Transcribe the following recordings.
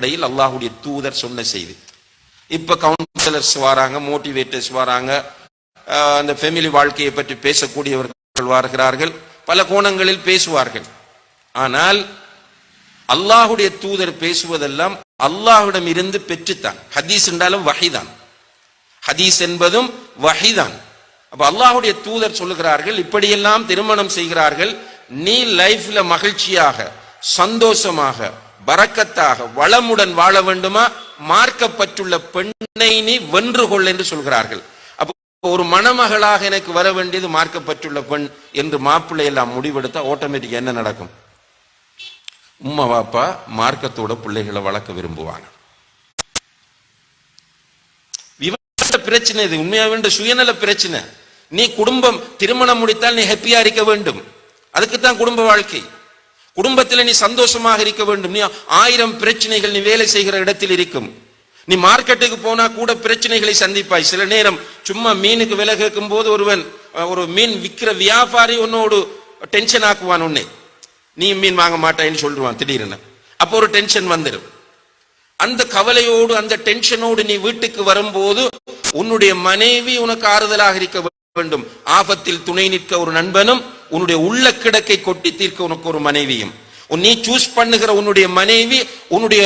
அடிப்படையில் அல்லாஹ்வுடைய தூதர் சொன்ன செய்தி. இப்ப கவுன்சிலர்ஸ் வராங்க, மோட்டிவேட்டர்ஸ் வராங்க, அந்த ஃபேமிலி வாழ்க்கையை பற்றி பேசக்கூடியவர்கள் வருகிறார்கள், பல கோணங்களில் பேசுவார்கள். ஆனால் அல்லாஹ்வுடைய தூதர் பேசுவதெல்லாம் அல்லாஹ்விடம் இருந்து பெற்றுத்தான். ஹதீஸ் என்றாலும் வஹீதான், ஹதீஸ் என்பதும் வஹீதான். அப்ப அல்லாஹ்வுடைய தூதர் சொல்லுகிறார்கள், இப்படியெல்லாம் திருமணம் செய்கிறார்கள், நீ லைஃப்ல மகிழ்ச்சியாக, சந்தோஷமாக, பரக்கத்தாக, வளமுடன் வாழ வேண்டுமா, மார்க்கப்பட்டுள்ள பெண்ணை நீ வென்று கொள் என்று சொல்கிறார்கள். அப்போ ஒரு மணமகளாக எனக்கு வர வேண்டியது மார்க்கப்பட்டுள்ள பெண் என்று மாப்பிள்ளை எல்லாம் முடிவெடுத்தா ஆட்டோமேட்டிக் என்ன நடக்கும்? உம்மா வாப்பா மார்க்கத்தோட பிள்ளைகளை வளர்க்க விரும்புவாங்க. பிரச்சனை இது உண்மையாக சுயநல பிரச்சனை. நீ குடும்பம் திருமணம் முடித்தால் நீ ஹாப்பியா இருக்க வேண்டும், அதுக்குத்தான் குடும்ப வாழ்க்கை. குடும்பத்தில் நீ சந்தோஷமாக இருக்க வேண்டும். நீ 1000 பிரச்சனைகள் நீ வேலை செய்கிற இடத்தில் இருக்கும். நீ மார்க்கெட்டுக்கு போனா கூட பிரச்சனைகளை சந்திப்பாய். சில நேரம் சும்மா மீனுக்கு விலை கேட்கும் போது ஒரு மீன் விற்கிற வியாபாரி உன்னோடு டென்ஷன் ஆக்குவான், உன்னை நீ மீன் வாங்க மாட்டாயின்னு சொல்லுவான் திடீர்னு. அப்போ ஒரு டென்ஷன் வந்துடும். அந்த கவலையோடு அந்த டென்ஷனோடு நீ வீட்டுக்கு வரும்போது உன்னுடைய மனைவி உனக்கு ஆறுதலாக இருக்க வேண்டும். ஆபத்தில் துணை நிற்க ஒரு நண்பனும், உன்னுடைய உள்ள கிடக்கை கொட்டி தீர்க்க உனக்கு ஒரு மனைவியும். நீ சூஸ் பண்ணுகிற உன்னுடைய மனைவி உன்னுடைய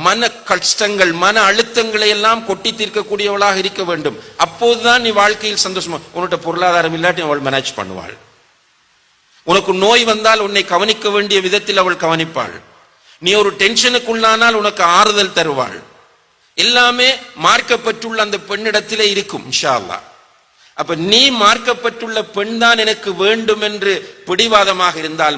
மன கஷ்டங்கள், மன அழுத்தங்களை எல்லாம் கொட்டி தீர்க்கக்கூடியவளாக இருக்க வேண்டும். அப்போதுதான் நீ வாழ்க்கையில் சந்தோஷமா. உன்னுடைய பொருளாதாரம் இல்லாட்டி அவள் மேனேஜ் பண்ணுவாள். உனக்கு நோய் வந்தால் உன்னை கவனிக்க வேண்டிய விதத்தில் அவள் கவனிப்பாள். நீ ஒரு டென்ஷனுக்குள்ளானால் உனக்கு ஆறுதல் தருவாள். எல்லாமே மார்க்கப்பட்டுள்ள அந்த பெண்ணிடத்திலே இருக்கும் இன்ஷா அல்லாஹ். அப்ப நீ மார்க்கப்பட்டுள்ள பெண் தான் எனக்கு வேண்டும் என்று பிடிவாதமாக இருந்தால்,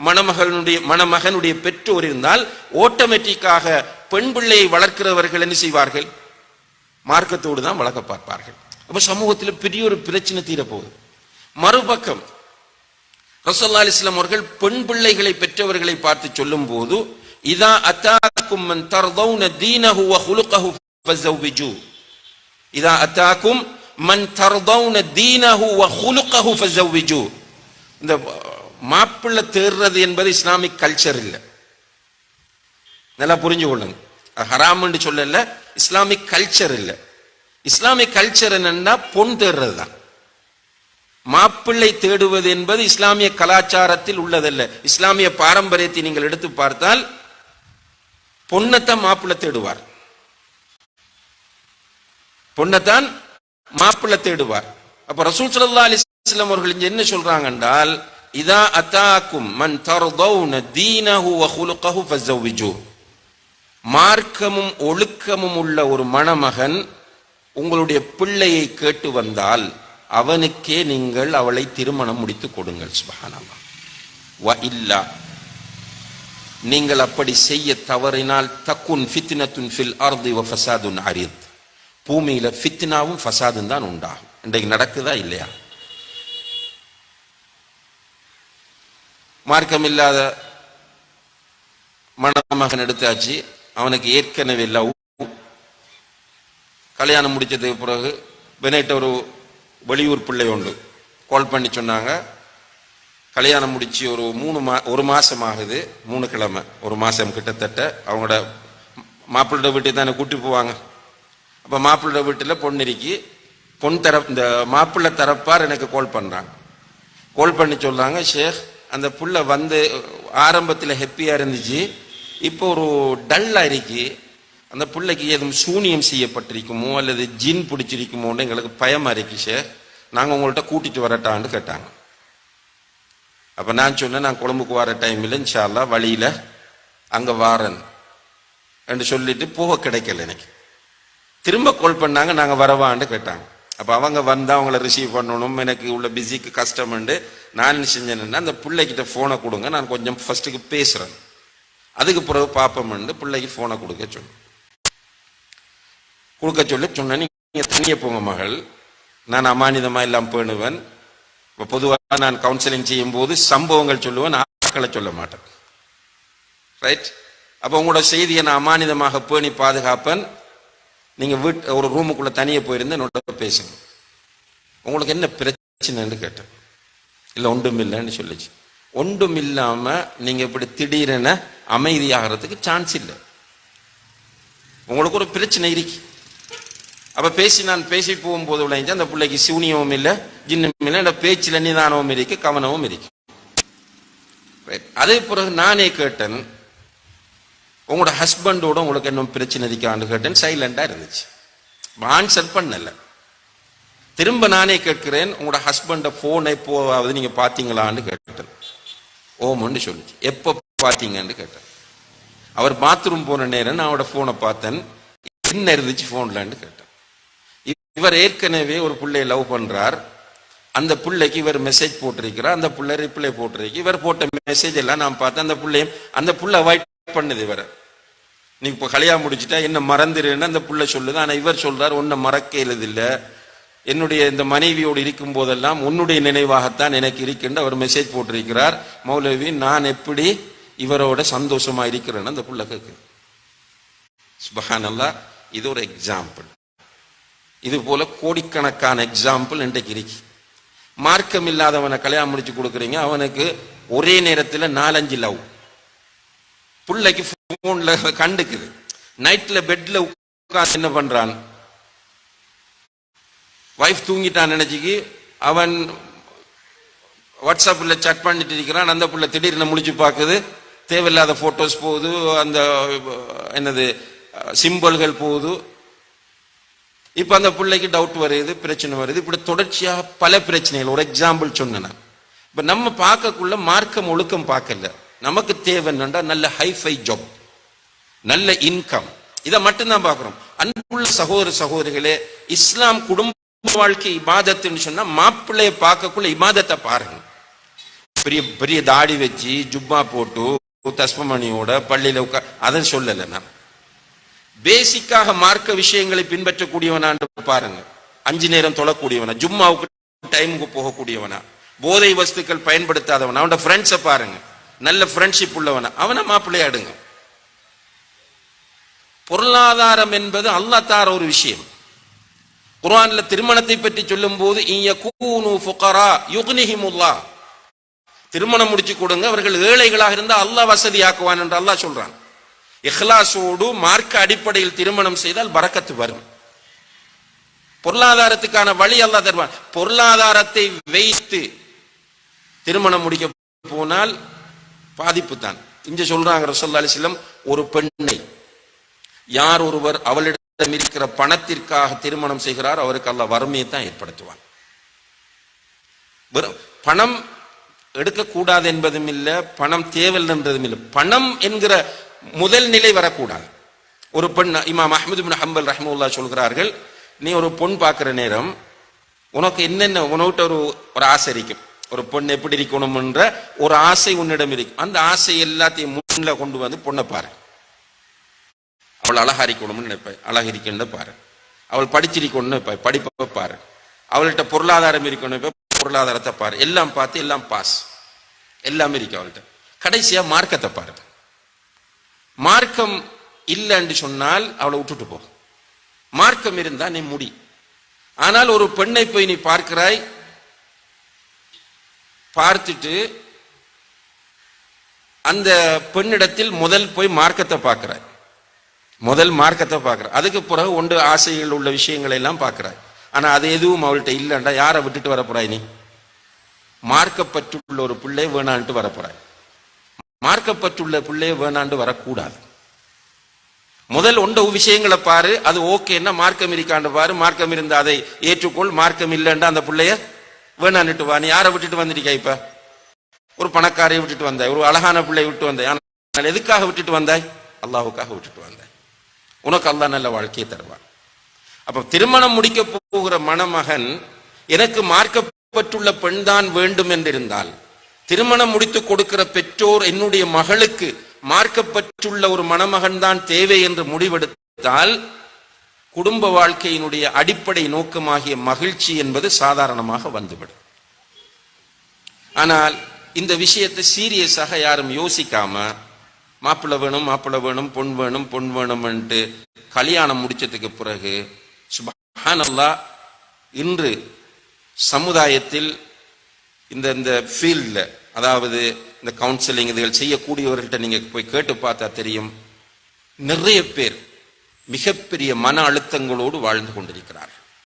மணமகனுடைய பெற்றோர் இருந்தால், ஆட்டோமேட்டிக்காக பெண் பிள்ளையை வளர்க்கிறவர்கள் என்ன செய்வார்கள்? மார்க்கத்தோடு தான் வளர்க்க பார்ப்பார்கள். அப்ப சமூகத்தில் பெரிய ஒரு பிரச்சனை தீரப்போகுது. மறுபக்கம் ரசூலுல்லாஹி அலைஹி வஸல்லம் அவர்கள் பெண் பிள்ளைகளை பெற்றவர்களை பார்த்து சொல்லும் போது, இதா அதாக்கும் மன் தர்தௌன தீனஹு வ குலுகஹு ஃபஸவ்விஜு, இதா அதாக்கும் மன் தர்தௌன தீனஹு வ குலுகஹு ஃபஸவ்விஜு. இந்த மாப்பிள்ளை தேடுறது என்பது இஸ்லாமிக் கல்ச்சர் இல்லை, நல்லா புரிஞ்சு கொள்ளுங்க. ஹராம் என்று சொல்லல, இஸ்லாமிக் கல்ச்சர் இல்லை. இஸ்லாமிக் கல்ச்சர் என்னன்னா பொன் தேடுறது தான். மாப்பிள்ளை தேடுவது என்பது இஸ்லாமிய கலாச்சாரத்தில் உள்ளதல்ல. இஸ்லாமிய பாரம்பரியத்தை நீங்கள் எடுத்து பார்த்தால் பொன்னத்தான் மாப்பிள்ளை தேடுவார், பொன்னத்தான் மாப்பிள்ளை தேடுவார். அப்ப ரசூல் ஸல்லல்லாஹு அலைஹி வஸல்லம் அவர்கள் என்ன சொல்றாங்க என்றால், இதா அதாக்கும் மன் தர்தௌன தீனஹு வ குலுகஹு ஃபஸவ்விஜு, மார்க்கமும் ஒழுக்கமும் உள்ள ஒரு மணமகன் உங்களுடைய பிள்ளையை கேட்டு வந்தால் அவனுக்கே நீங்கள் அவளை திருமணம் முடித்து கொடுங்கள். சுப்ஹானல்லாஹ். வ இல்லா, நீங்கள் அப்படி செய்ய தவறினால் தக்குன் ஃபித்னத்துன் ஃபில் அர்தி வ ஃபஸாதுன் அரீத், பூமியில ஃபித்னாவும் ஃபஸாதும் தான் உண்டாகும். இன்றைக்கு நடக்குதா இல்லையா? மார்க்கம் இல்லாத மணமகன் எடுத்தாச்சு, அவனுக்கு ஏற்கனவே லவ், கல்யாணம் முடிச்சதுக்கு பிறகு பெனேட்ட ஒரு வெளியூர் பிள்ளை உண்டு கால் பண்ணி சொன்னாங்க, கல்யாணம் முடிச்சு ஒரு மாசம் ஆகுது, 3 கிழமை, ஒரு மாசம் கிட்டத்தட்ட. அவங்களோட மாப்பிள்ளை வீட்டுக்கு தானே கூட்டி போவாங்க. அப்ப மாப்பிள்ளை வீட்டில் பொண்ணிருக்கி இந்த மாப்பிள்ளை தரப்பார் எனக்கு கால் பண்றாங்க. கால் பண்ணி சொல்றாங்க, ஷேக் அந்த புள்ள வந்து ஆரம்பத்தில் ஹெப்பியா இருந்துச்சு, இப்போ ஒரு டல்லா இருக்கு, அந்த பிள்ளைக்கு எதுவும் சூனியம் செய்யப்பட்டிருக்குமோ அல்லது ஜின் பிடிச்சிருக்குமோன்னு எங்களுக்கு பயமா இருக்கு ஷேக், நாங்கள் உங்கள்கிட்ட கூட்டிட்டு வரட்டான்னு கேட்டாங்க. அப்ப நான் சொன்னேன், நான் கொழும்புக்கு வர டைமில் இன்ஷா அல்லாஹ் வழியில அங்க வாரன் என்று சொல்லிட்டு போக கிடைக்கல. எனக்கு திரும்ப கால் பண்ணாங்க, நாங்க வரவான்னு கேட்டாங்க. அப்ப அவங்க வந்தா அவங்கள ரிசீவ் பண்ணணும், எனக்கு உள்ள பிஸிக்கு கஷ்டம். நான் என்ன செஞ்சேன்னா, அந்த பிள்ளைகிட்ட போனை கொடுங்க, நான் கொஞ்சம் ஃபர்ஸ்ட்டுக்கு பேசுறேன், அதுக்கு பிறகு பாப்போம்னு பிள்ளைக்கு போனை கொடுக்க சொன்னேன். நீங்க தனியே போங்க மகள், நான் அமானிதமா எல்லாம் பேணுவேன். பொதுவாக நான் கவுன்சிலிங் செய்யும் போது சம்பவங்கள் சொல்லுவேன், ஆட்களை சொல்ல மாட்டேன். ரைட்? அப்ப உங்களோட செய்தியை நான் அமானிதமாக பேணி பாதுகாப்பேன். நீங்க ஒரு ரூமுக்குள்ள தனியே போயிருந்தேன், என்னோட பேசுங்க, உங்களுக்கு என்ன பிரச்சனைன்னு கேட்டேன். இல்லை ஒன்றும் இல்லைன்னு சொல்லிச்சு. ஒன்றும் இல்லாம நீங்க இப்படி திடீரென அமைதியாகிறதுக்கு சான்ஸ் இல்லை. உங்களுக்கு ஒரு பிரச்சனை இருக்கு. அப்ப நான் பேசி போகும்போது விளைஞ்சு அந்த பிள்ளைக்கு சூனியமும் இல்லை, ஜின்னும் இல்லை, பேச்சில் நிதானமும் இருக்கு, கவனமும் இருக்கு. அதே பிறகு நானே கேட்டேன், உங்களோட ஹஸ்பண்டோட உங்களுக்கு என்ன பிரச்சனை இருக்கான்னு கேட்டேன். சைலண்டா இருந்துச்சு, ஆன்சர் பண்ணல. திரும்ப நானே கேட்கிறேன், உங்களோட ஹஸ்பண்ட போன் எப்போவாவது நீங்க பாத்தீங்களான்னு கேட்டேன். ஓமன்னு சொல்லிச்சு. எப்போ பாத்தீங்கன்னு கேட்டேன். அவர் பாத்ரூம் போன நேரம் நான் அவரோட போனை பார்த்தேன். என்ன இருந்துச்சு போன்லன்னு கேட்டேன். இவர் ஏற்கனவே ஒரு பிள்ளையை லவ் பண்றார். அந்த பிள்ளைக்கு இவர் மெசேஜ் போட்டிருக்கிறார். அந்த பிள்ளை ரிப்ளை போட்டிருக்கு. இவர் போட்ட மெசேஜ் எல்லாம் நான் பார்த்தேன். அந்த பிள்ளை அவாய்ட் பண்ணுது இவரை. நீ இப்போ கல்யாணம் முடிச்சுட்டா என்ன மறந்துருன்னு அந்த பிள்ளை சொல்லுது. ஆனா இவர் சொல்றார், உன்னை மறக்க எழுதில்லை, என்னுடைய இந்த மனைவியோடு இருக்கும் போதெல்லாம் உன்னுடைய நினைவாகத்தான் எனக்கு இருக்கின்ற அவர் மெசேஜ் போட்டிருக்கிறார். மௌலவி, நான் எப்படி இவரோட சந்தோஷமா இருக்கிறேன்னு அந்த புள்ள கேட்கு. சுப்ஹானல்லாஹ். இது ஒரு எக்ஸாம்பிள். இது போல கோடிக்கணக்கான எக்ஸாம்பிள் இன்றைக்கு இருக்கு. மார்க்கம் இல்லாதவனை கல்யாணம் முடிச்சு கொடுக்குறீங்க, அவனுக்கு ஒரே நேரத்தில் 4-5 லவ். பிள்ளைக்கு போன்ல கண்டுக்குது. நைட்ல பெட்ல உட்கார்ந்து என்ன பண்றான், வைஃப் தூங்கிட்டான் நினைச்சுக்கு அவன் வாட்ஸ்அப்ல சாட் பண்ணிட்டு இருக்கிறான். அந்த புள்ள திடீர்னு முடிச்சு பார்க்குது, தேவையில்லாத போட்டோஸ் போகுது, அந்த என்னது சிம்பிள்கள் போகுது. இப்ப அந்த பிள்ளைக்கு டவுட் வருது, பிரச்சனை வருது. இப்படி தொடர்ச்சியாக பல பிரச்சனைகள். ஒரு எக்ஸாம்பிள் சொன்னேன். இப்ப நம்ம பார்க்கக்குள்ள மார்க்கம் ஒழுக்கம் பார்க்கல. நமக்கு தேவைன்னா நல்ல ஹைஃபை ஜாப், நல்ல இன்கம், இதை மட்டும்தான் பார்க்கிறோம். அன்புள்ள சகோதர சகோதரிகளே, இஸ்லாம் குடும்ப வாழ்க்கை இபாதத்துன்னு சொன்னா மாப்பிள்ளைய பார்க்கக்குள்ள இபாதத்தை பாருங்க. பெரிய பெரிய தாடி வச்சு ஜுப்பா போட்டு தஸ்மமணியோட பள்ளியில அதை சொல்லல. நான் பேசிக்காக மார்க்க விஷயங்களை பின்பற்றக்கூடியவனான்னு பாருங்க. 5 நேரம் தொழக்கூடியவனா, ஜும்மாவுக்கு டைமுக்கு போகக்கூடியவனா, போதை வஸ்துக்கள் பயன்படுத்தாதவனா, அவனோட ஃப்ரெண்ட்ஸை பாருங்க, நல்ல ஃப்ரெண்ட்ஷிப் உள்ளவனா, அவனை மாப்பிள்ளைய அடுங்க. பொருளாதாரம் என்பது அல்லாஹ் தார ஒரு விஷயம். குர்ஆன்ல திருமணத்தை பற்றி சொல்லும் போது திருமணம் முடிச்சு கொடுங்க, அவர்கள் ஏழைகளாக இருந்தால் அல்லாஹ் வசதியாக்குவான் என்று அல்லாஹ் சொல்றான். இஹ்லாஸோடு மார்க்க அடிப்படையில் திருமணம் செய்தால் பரக்கத்து வரும். பொருளாதாரத்துக்கான வழி அல்லாஹ் தருவான். பொருளாதாரத்தை வைத்து திருமணம் முடிக்க போனால் பாதிப்பு தான். இங்க சொல்றாங்க ரசூலுல்லாஹி அலைஹி வஸல்லம், ஒரு பெண்ணை யார் ஒருவர் அவளிடம் இருக்கிற பணத்திற்காக திருமணம் செய்கிறார், அவருக்கு அல்லாஹ் வறுமையை தான் ஏற்படுத்துவான். பணம் எடுக்கக்கூடாது என்பதும் இல்லை, பணம் தேவையில்லை என்றதும் இல்லை. பணம் என்கிற முதல் நிலை வரக்கூடாது. ஒரு பெண், இமாம் அஹ்மது பின் ஹம்பல் ரஹ்மத்துல்லாஹி சொல்கிறார்கள், நீ ஒரு பொன் பார்க்கிற நேரம் உனக்கு என்னென்ன உனக்கிட்ட ஒரு ஆசை இருக்கும். ஒரு பொண்ணு எப்படி இருக்கணும் என்ற ஒரு ஆசை உன்னிடம் இருக்கும். அந்த ஆசை எல்லாத்தையும் முன்னில கொண்டு வந்து பொண்ணை பாரு. அவள் அழகா இருக்கணும்னு நினைப்பாய், அழகு இருக்கணும்னு பாரு. அவள் படிச்சிருக்கணும்னு நினைப்பாய், படிப்பை பாரு. அவள்கிட்ட பொருளாதாரம் இருக்கணும், பொருளாதாரத்தை பாரு. எல்லாம் பார்த்து எல்லாம் பாஸ், எல்லாமே இருக்கு அவள்கிட்ட. கடைசியா மார்க்கத்தை பாரு. மார்க்கம் இல்லைன்னு சொன்னால் அவளை விட்டுட்டு போ. மார்க்கம் இருந்தா நீ முடி. ஆனால் ஒரு பெண்ணை போய் நீ பார்க்கிறாய், பார்த்துட்டு அந்த பெண்ணிடத்தில் முதல் போய் மார்க்கத்தை பார்க்கிறாய், முதல் மார்க்கத்தை பார்க்கிறாய். அதுக்கு பிறகு ஒன்று ஆசைகள் உள்ள விஷயங்களை எல்லாம் பார்க்கிறாய். ஆனா அது எதுவும் அவள்கிட்ட இல்லைண்டா யாரை விட்டுட்டு வரப்போறாய்? நீ மார்க்கப்பட்டுள்ள ஒரு பிள்ளை வேணான்ட்டு வரப்போறாய். மார்க்கப்பட்டுள்ள பிள்ளைய வேணாண்டு வரக்கூடாது. முதல் ஒன்ற விஷயங்களை பாரு, அது ஓகேன்னா மார்க்கம் இருக்காண்டு பாரு. மார்க்கம் இருந்தா அதை ஏற்றுக்கொள், மார்க்கம் இல்லைன்னா அந்த பிள்ளைய வேணான்னுட்டு வா. நீ யாரை விட்டுட்டு வந்துருக்கா? இப்ப ஒரு பணக்காரையை விட்டுட்டு வந்தாய், ஒரு அழகான பிள்ளையை விட்டு வந்தாய். ஆனால் எதுக்காக விட்டுட்டு வந்தாய்? அல்லாஹுக்காக விட்டுட்டு வந்தாய். உனக்கு அல்லாஹ் நல்ல வாழ்க்கையை தருவான். அப்ப திருமணம் முடிக்க போகிற மணமகன் எனக்கு மார்க்கப்பட்டுள்ள பெண் தான் வேண்டும் என்றிருந்தால், திருமணம் முடித்து கொடுக்கிற பெற்றோர் என்னுடைய மகளுக்கு மார்க்கப்பட்டுள்ள ஒரு மணமகன் தான் தேவை என்று முடிவெடுத்தால், குடும்ப வாழ்க்கையினுடைய அடிப்படை நோக்கமாகிய மகிழ்ச்சி என்பது சாதாரணமாக வந்துவிடும். ஆனால் இந்த விஷயத்தை சீரியஸாக யாரும் யோசிக்காம, மாப்பிள்ளை வேணும், மாப்பிள்ளை வேணும், பொன் வேணும், பொன் வேணும்ன்ட்டு கல்யாணம் முடிச்சதுக்கு பிறகு சுப்ஹானல்லாஹ், இன்று சமுதாயத்தில் இந்த ஃபீல்டில், அதாவது இந்த கவுன்சிலிங் இதுகள் செய்யக்கூடியவர்கள்ட்ட நீங்க போய் கேட்டு பார்த்தா தெரியும், நிறைய பேர் மிகப்பெரிய மன அழுத்தங்களோடு வாழ்ந்து கொண்டிருக்கிறார்கள்.